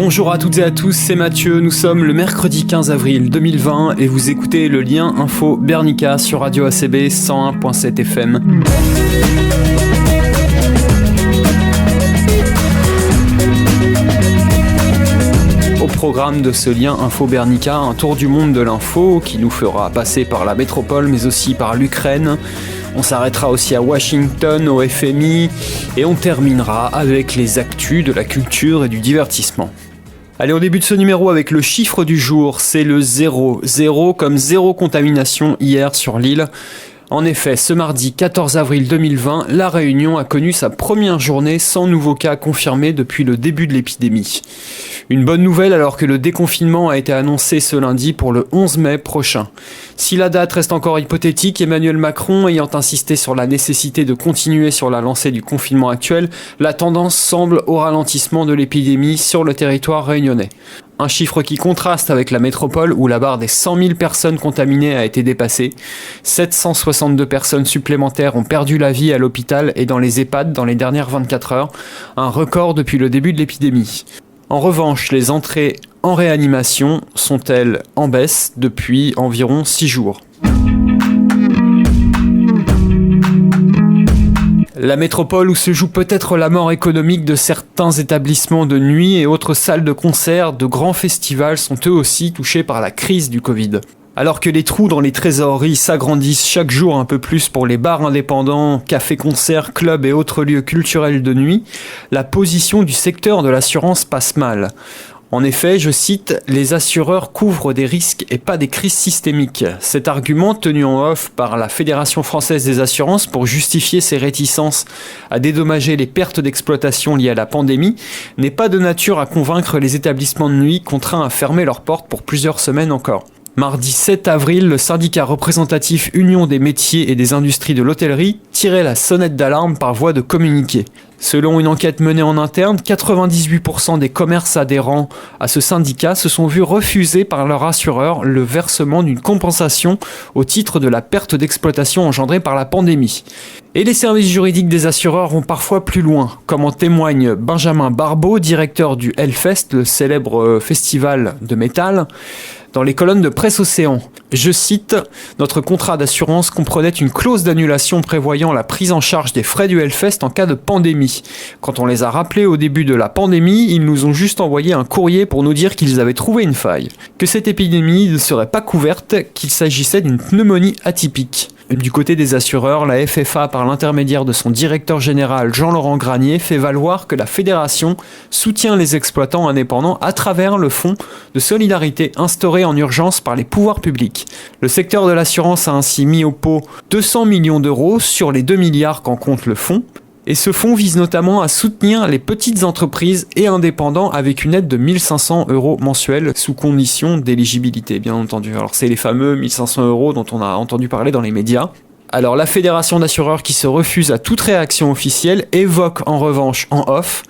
Bonjour à toutes et à tous, c'est Mathieu, nous sommes le mercredi 15 avril 2020 et vous écoutez le lien info Bernica sur Radio ACB 101.7 FM. Au programme de ce lien info Bernica, un tour du monde de l'info qui nous fera passer par la métropole mais aussi par l'Ukraine. On s'arrêtera aussi à Washington, au FMI, et on terminera avec les actus de la culture et du divertissement. Allez, on débute ce numéro avec le chiffre du jour, c'est le 0. 0 comme 0 contamination hier sur l'île. En effet, ce mardi 14 avril 2020, La Réunion a connu sa première journée sans nouveaux cas confirmés depuis le début de l'épidémie. Une bonne nouvelle alors que le déconfinement a été annoncé ce lundi pour le 11 mai prochain. Si la date reste encore hypothétique, Emmanuel Macron ayant insisté sur la nécessité de continuer sur la lancée du confinement actuel, la tendance semble au ralentissement de l'épidémie sur le territoire réunionnais. Un chiffre qui contraste avec la métropole où la barre des 100 000 personnes contaminées a été dépassée. 762 personnes supplémentaires ont perdu la vie à l'hôpital et dans les EHPAD dans les dernières 24 heures, un record depuis le début de l'épidémie. En revanche, les entrées en réanimation sont-elles en baisse depuis environ 6 jours. La métropole où se joue peut-être la mort économique de certains établissements de nuit et autres salles de concert, de grands festivals sont eux aussi touchés par la crise du Covid. Alors que les trous dans les trésoreries s'agrandissent chaque jour un peu plus pour les bars indépendants, cafés-concerts, clubs et autres lieux culturels de nuit, la position du secteur de l'assurance passe mal. En effet, je cite, « Les assureurs couvrent des risques et pas des crises systémiques ». Cet argument, tenu en off par la Fédération française des assurances pour justifier ses réticences à dédommager les pertes d'exploitation liées à la pandémie, n'est pas de nature à convaincre les établissements de nuit contraints à fermer leurs portes pour plusieurs semaines encore. Mardi 7 avril, le syndicat représentatif Union des métiers et des industries de l'hôtellerie tirait la sonnette d'alarme par voie de communiqué. Selon une enquête menée en interne, 98% des commerces adhérents à ce syndicat se sont vus refuser par leur assureur le versement d'une compensation au titre de la perte d'exploitation engendrée par la pandémie. Et les services juridiques des assureurs vont parfois plus loin, comme en témoigne Benjamin Barbeau, directeur du Hellfest, le célèbre festival de métal, dans les colonnes de Presse Océan. Je cite, « Notre contrat d'assurance comprenait une clause d'annulation prévoyant la prise en charge des frais du Hellfest en cas de pandémie. Quand on les a rappelés au début de la pandémie, ils nous ont juste envoyé un courrier pour nous dire qu'ils avaient trouvé une faille, que cette épidémie ne serait pas couverte, qu'il s'agissait d'une pneumonie atypique. » Du côté des assureurs, la FFA, par l'intermédiaire de son directeur général Jean-Laurent Granier, fait valoir que la fédération soutient les exploitants indépendants à travers le fonds de solidarité instauré en urgence par les pouvoirs publics. Le secteur de l'assurance a ainsi mis au pot 200 millions d'euros sur les 2 milliards qu'en compte le fonds. Et ce fonds vise notamment à soutenir les petites entreprises et indépendants avec une aide de 1 500 € mensuels sous condition d'éligibilité, bien entendu. Alors c'est les fameux 1 500 € dont on a entendu parler dans les médias. Alors la fédération d'assureurs qui se refuse à toute réaction officielle évoque en revanche en off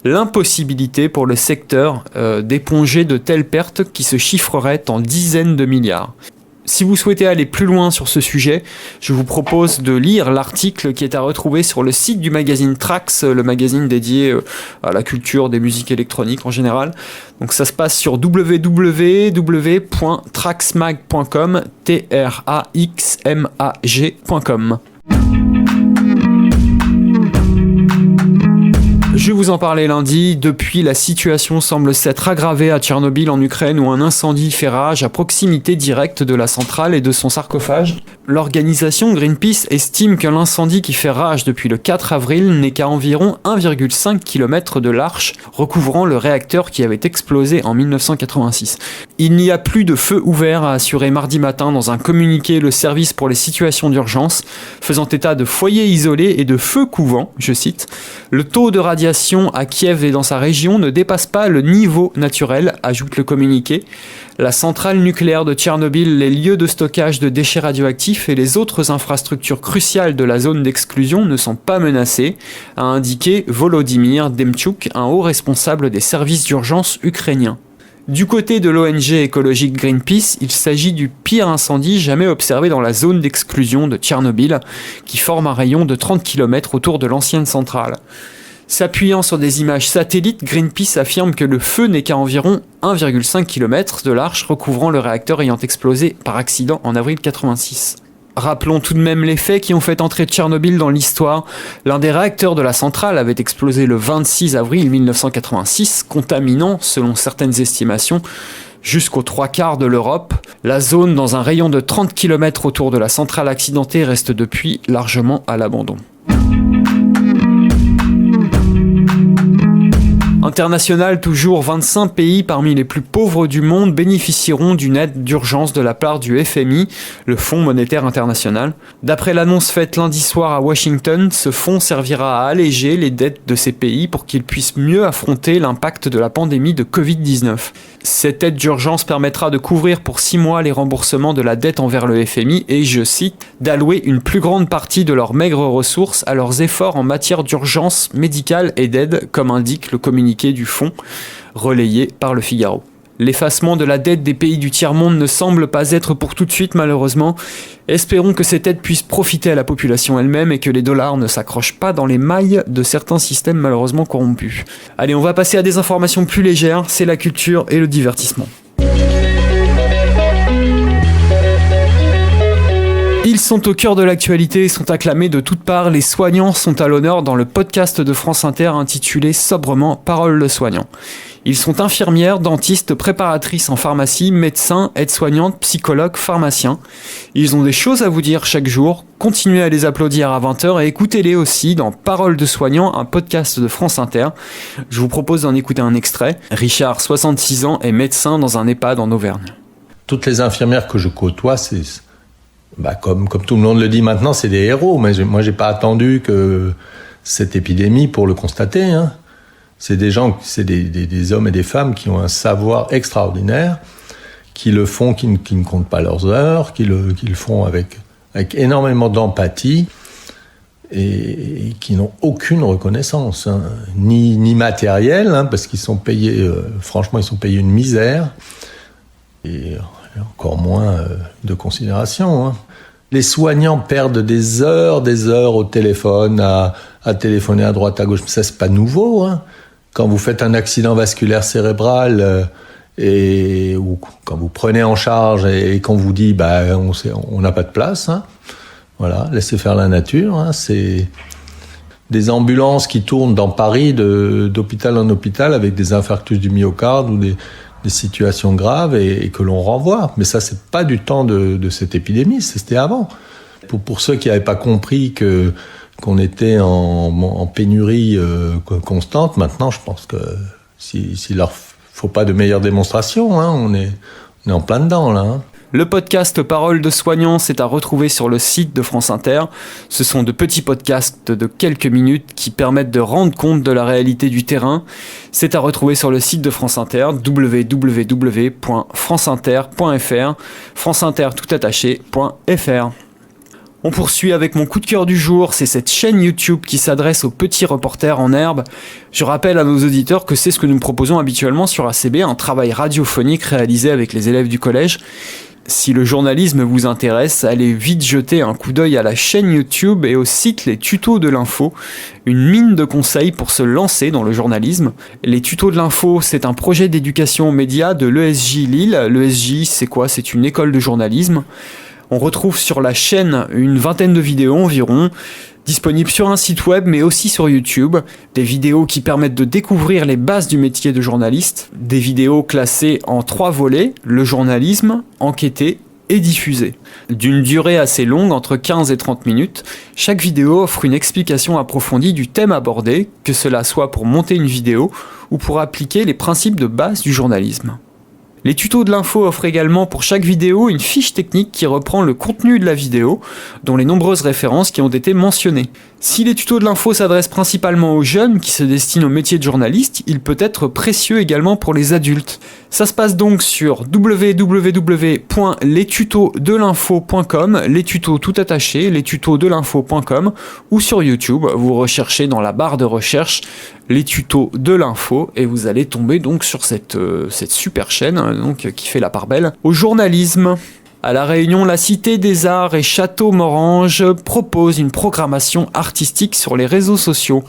l'impossibilité pour le secteur d'éponger de telles pertes qui se chiffreraient en dizaines de milliards. Si vous souhaitez aller plus loin sur ce sujet, je vous propose de lire l'article qui est à retrouver sur le site du magazine Trax, le magazine dédié à la culture des musiques électroniques en général. Donc ça se passe sur www.traxmag.com, traxmag.com. Je vous en parlais lundi, depuis la situation semble s'être aggravée à Tchernobyl en Ukraine où un incendie fait rage à proximité directe de la centrale et de son sarcophage. L'organisation Greenpeace estime que l'incendie qui fait rage depuis le 4 avril n'est qu'à environ 1,5 km de l'arche recouvrant le réacteur qui avait explosé en 1986. Il n'y a plus de feu ouvert, a assuré mardi matin dans un communiqué le service pour les situations d'urgence, faisant état de foyers isolés et de feux couvants, je cite. Le taux de radiation à Kiev et dans sa région ne dépasse pas le niveau naturel, ajoute le communiqué. La centrale nucléaire de Tchernobyl, les lieux de stockage de déchets radioactifs et les autres infrastructures cruciales de la zone d'exclusion ne sont pas menacées, a indiqué Volodymyr Demchuk, un haut responsable des services d'urgence ukrainiens. Du côté de l'ONG écologique Greenpeace, il s'agit du pire incendie jamais observé dans la zone d'exclusion de Tchernobyl, qui forme un rayon de 30 km autour de l'ancienne centrale. S'appuyant sur des images satellites, Greenpeace affirme que le feu n'est qu'à environ 1,5 km de l'arche recouvrant le réacteur ayant explosé par accident en avril 86. Rappelons tout de même les faits qui ont fait entrer Tchernobyl dans l'histoire. L'un des réacteurs de la centrale avait explosé le 26 avril 1986, contaminant, selon certaines estimations, jusqu'aux 3/4 de l'Europe. La zone, dans un rayon de 30 km autour de la centrale accidentée, reste depuis largement à l'abandon. International, toujours 25 pays parmi les plus pauvres du monde bénéficieront d'une aide d'urgence de la part du FMI, le Fonds monétaire international. D'après l'annonce faite lundi soir à Washington, ce fonds servira à alléger les dettes de ces pays pour qu'ils puissent mieux affronter l'impact de la pandémie de Covid-19. Cette aide d'urgence permettra de couvrir pour 6 mois les remboursements de la dette envers le FMI et, je cite, d'allouer une plus grande partie de leurs maigres ressources à leurs efforts en matière d'urgence médicale et d'aide, comme indique le communiqué du fonds, relayé par Le Figaro. L'effacement de la dette des pays du tiers-monde ne semble pas être pour tout de suite, malheureusement. Espérons que cette aide puisse profiter à la population elle-même et que les dollars ne s'accrochent pas dans les mailles de certains systèmes malheureusement corrompus. Allez, on va passer à des informations plus légères, c'est la culture et le divertissement. Ils sont au cœur de l'actualité et sont acclamés de toutes parts. Les soignants sont à l'honneur dans le podcast de France Inter intitulé sobrement Parole de soignants. Ils sont infirmières, dentistes, préparatrices en pharmacie, médecins, aides-soignantes, psychologues, pharmaciens. Ils ont des choses à vous dire chaque jour. Continuez à les applaudir à 20h et écoutez-les aussi dans Parole de soignants, un podcast de France Inter. Je vous propose d'en écouter un extrait. Richard, 66 ans, est médecin dans un EHPAD en Auvergne. Toutes les infirmières que je côtoie, comme tout le monde le dit maintenant, c'est des héros. Mais moi, j'ai pas attendu que cette épidémie pour le constater. Hein. C'est des gens, c'est des hommes et des femmes qui ont un savoir extraordinaire, qui le font, qui ne comptent pas leurs heures, qui le font avec énormément d'empathie et qui n'ont aucune reconnaissance, hein, ni matérielle, hein, parce qu'ils sont payés, franchement, ils sont payés une misère, et encore moins de considération. Hein. Les soignants perdent des heures au téléphone, à téléphoner à droite, à gauche. Ça, c'est pas nouveau. Hein. Quand vous faites un accident vasculaire cérébral ou quand vous prenez en charge et qu'on vous dit on n'a pas de place, hein. Voilà, laissez faire la nature. Hein. C'est des ambulances qui tournent dans Paris d'hôpital en hôpital avec des infarctus du myocarde ou des situations graves et que l'on renvoie. Mais ça, c'est pas du temps de cette épidémie, c'était avant. Pour ceux qui n'avaient pas compris qu'on était en pénurie constante, maintenant, je pense que s'il leur faut pas de meilleure démonstration, hein, on est en plein dedans, là. Hein. Le podcast Parole de soignants, c'est à retrouver sur le site de France Inter. Ce sont de petits podcasts de quelques minutes qui permettent de rendre compte de la réalité du terrain. C'est à retrouver sur le site de France Inter, www.franceinter.fr, franceintertoutattaché.fr. On poursuit avec mon coup de cœur du jour, c'est cette chaîne YouTube qui s'adresse aux petits reporters en herbe. Je rappelle à nos auditeurs que c'est ce que nous proposons habituellement sur ACB, un travail radiophonique réalisé avec les élèves du collège. Si le journalisme vous intéresse, allez vite jeter un coup d'œil à la chaîne YouTube et au site Les Tutos de l'Info, une mine de conseils pour se lancer dans le journalisme. Les Tutos de l'Info, c'est un projet d'éducation aux médias de l'ESJ Lille. L'ESJ, c'est quoi ? C'est une école de journalisme. On retrouve sur la chaîne une vingtaine de vidéos environ, disponibles sur un site web mais aussi sur YouTube. Des vidéos qui permettent de découvrir les bases du métier de journaliste. Des vidéos classées en 3 volets, le journalisme, enquêter et diffuser. D'une durée assez longue, entre 15 et 30 minutes, chaque vidéo offre une explication approfondie du thème abordé, que cela soit pour monter une vidéo ou pour appliquer les principes de base du journalisme. Les tutos de l'info offrent également pour chaque vidéo une fiche technique qui reprend le contenu de la vidéo, dont les nombreuses références qui ont été mentionnées. Si les tutos de l'info s'adressent principalement aux jeunes qui se destinent au métier de journaliste, il peut être précieux également pour les adultes. Ça se passe donc sur www.lestutosdelinfo.com, les tutos tout attachés, lestutosdelinfo.com, ou sur YouTube, vous recherchez dans la barre de recherche les tutos de l'info et vous allez tomber donc sur cette super chaîne donc, qui fait la part belle au journalisme. À La Réunion, la Cité des Arts et Château-Morange propose une programmation artistique sur les réseaux sociaux.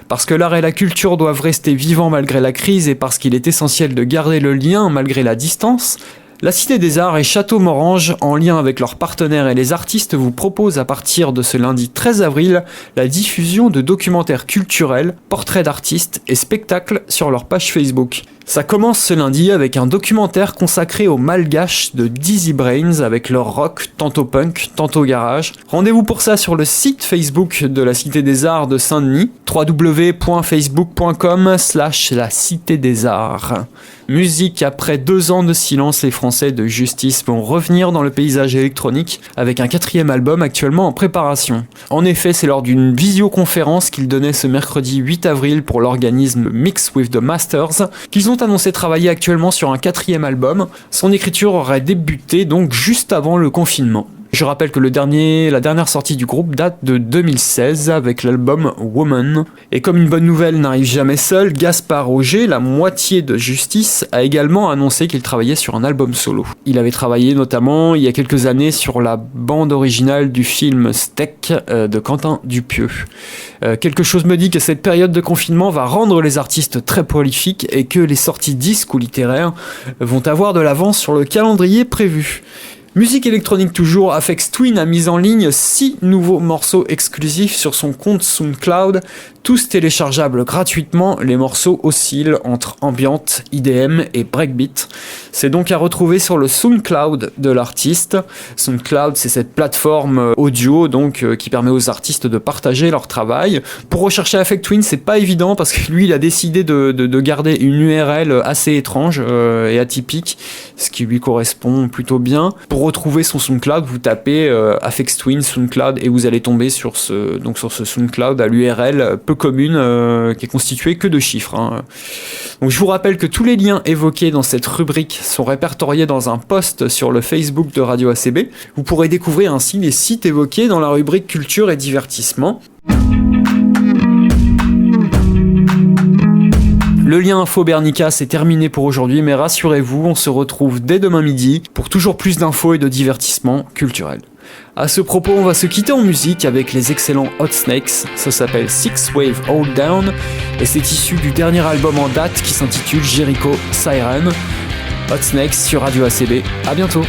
Parce que l'art et la culture doivent rester vivants malgré la crise et parce qu'il est essentiel de garder le lien malgré la distance, la Cité des Arts et Château-Morange, en lien avec leurs partenaires et les artistes, vous propose à partir de ce lundi 13 avril la diffusion de documentaires culturels, portraits d'artistes et spectacles sur leur page Facebook. Ça commence ce lundi avec un documentaire consacré aux Malgaches de Dizzy Brains avec leur rock, tantôt punk, tantôt garage. Rendez-vous pour ça sur le site Facebook de la Cité des Arts de Saint-Denis, www.facebook.com/la Cité des Arts. Musique, après 2 ans de silence, les Français de Justice vont revenir dans le paysage électronique avec un 4e album actuellement en préparation. En effet, c'est lors d'une visioconférence qu'ils donnaient ce mercredi 8 avril pour l'organisme Mix with the Masters qu'ils ont annoncé travailler actuellement sur un 4e album. Son écriture aurait débuté donc juste avant le confinement. Je rappelle que la dernière sortie du groupe date de 2016 avec l'album Woman. Et comme une bonne nouvelle n'arrive jamais seule, Gaspard Auger, la moitié de Justice, a également annoncé qu'il travaillait sur un album solo. Il avait travaillé notamment il y a quelques années sur la bande originale du film Steak de Quentin Dupieux. Quelque chose me dit que cette période de confinement va rendre les artistes très prolifiques et que les sorties disques ou littéraires vont avoir de l'avance sur le calendrier prévu. Musique électronique toujours, Aphex Twin a mis en ligne 6 nouveaux morceaux exclusifs sur son compte SoundCloud, tous téléchargeables gratuitement. Les morceaux oscillent entre ambient, IDM et breakbeat. C'est donc à retrouver sur le SoundCloud de l'artiste. SoundCloud, c'est cette plateforme audio donc qui permet aux artistes de partager leur travail. Pour rechercher Aphex Twin, c'est pas évident parce que lui, il a décidé de garder une URL assez étrange et atypique, ce qui lui correspond plutôt bien. Pour retrouver son SoundCloud, vous tapez Aphex Twin SoundCloud et vous allez tomber sur ce SoundCloud à l'URL peu commune qui est constituée que de chiffres. Donc je vous rappelle que tous les liens évoqués dans cette rubrique sont répertoriés dans un post sur le Facebook de Radio ACB. Vous pourrez découvrir ainsi les sites évoqués dans la rubrique culture et divertissement. Le lien info Bernica, c'est terminé pour aujourd'hui, mais rassurez-vous, on se retrouve dès demain midi pour toujours plus d'infos et de divertissements culturels. À ce propos, on va se quitter en musique avec les excellents Hot Snakes. Ça s'appelle Six Wave Hold Down et c'est issu du dernier album en date qui s'intitule Jericho Siren. Hot Snakes sur Radio ACB. À bientôt.